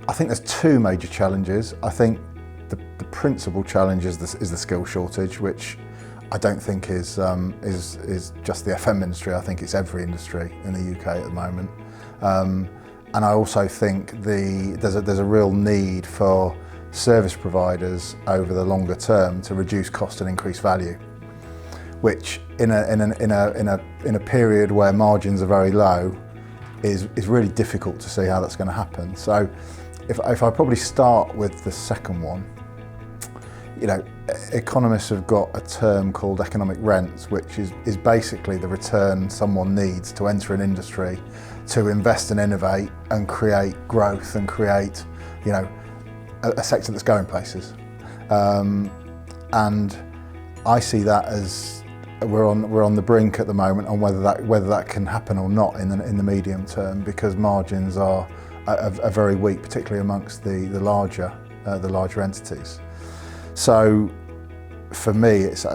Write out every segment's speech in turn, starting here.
I think there's two major challenges. I think the principal challenge is the skill shortage, which I don't think is just the FM industry. I think it's every industry in the UK at the moment. And I also think there's a real need for service providers over the longer term to reduce cost and increase value, which in a period where margins are very low is really difficult to see how that's going to happen. So if I probably start with the second one, you know, economists have got a term called economic rents, which is basically the return someone needs to enter an industry, to invest and innovate and create growth and create, you know, a sector that's going places. And I see that as we're on the brink at the moment on whether that can happen or not in the medium term, because margins are very weak, particularly amongst the larger entities. So for me, it's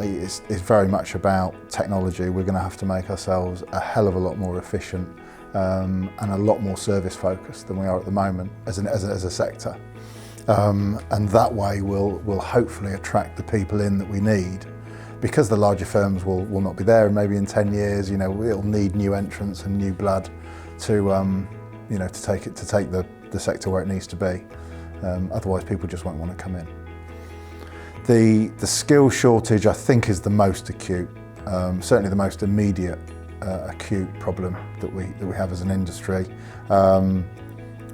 very much about technology. We're going to have to make ourselves a hell of a lot more efficient and a lot more service focused than we are at the moment as a sector. And that way we'll hopefully attract the people in that we need, because the larger firms will not be there, and maybe in 10 years, you know, it'll need new entrants and new blood to you know, to take the sector where it needs to be. Otherwise people just won't want to come in. The skill shortage, I think, is the most acute, certainly the most immediate acute problem that we have as an industry.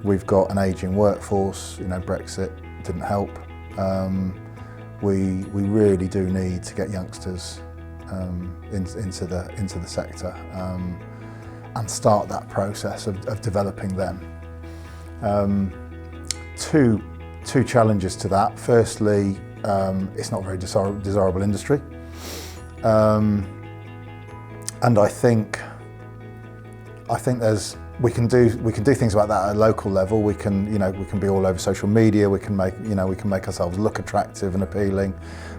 We've got an ageing workforce. You know, Brexit didn't help. We really do need to get youngsters into the sector and start that process of developing them. Two challenges to that. Firstly, it's not a very desirable industry, and I think we can do things about that at a local level. We can be all over social media. We can make ourselves look attractive and appealing,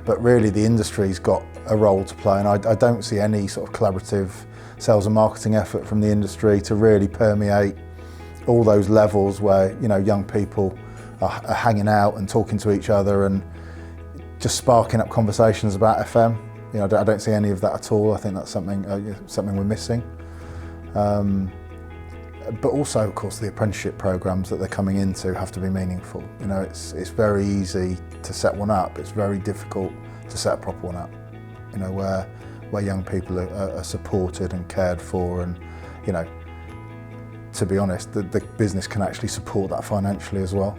but really the industry's got a role to play, and I don't see any sort of collaborative sales and marketing effort from the industry to really permeate all those levels where, you know, young people are hanging out and talking to each other and just sparking up conversations about FM. You know, I don't see any of that at all. I think that's something we're missing. But also, of course, the apprenticeship programs that they're coming into have to be meaningful. You know, it's very easy to set one up. It's very difficult to set a proper one up. You know, where young people are supported and cared for, and, you know, to be honest, the business can actually support that financially as well.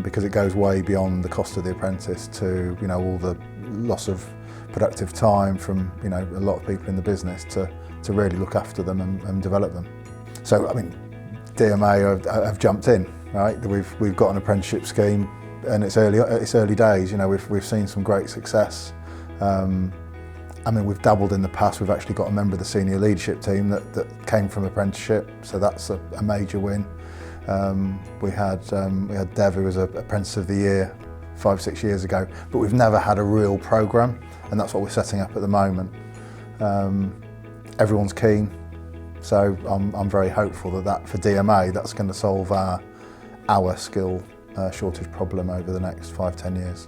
Because it goes way beyond the cost of the apprentice to, you know, all the loss of productive time from, you know, a lot of people in the business to really look after them and develop them. So, I mean, DMA have jumped in, right? We've got an apprenticeship scheme, and it's early days. You know, we've seen some great success. I mean, we've dabbled in the past. We've actually got a member of the senior leadership team that came from apprenticeship, so that's a major win. We had Dev, who was Apprentice of the Year 5-6 years ago, but we've never had a real programme, and that's what we're setting up at the moment. Everyone's keen, so I'm very hopeful that for DMA that's going to solve our skill shortage problem over the next 5-10 years.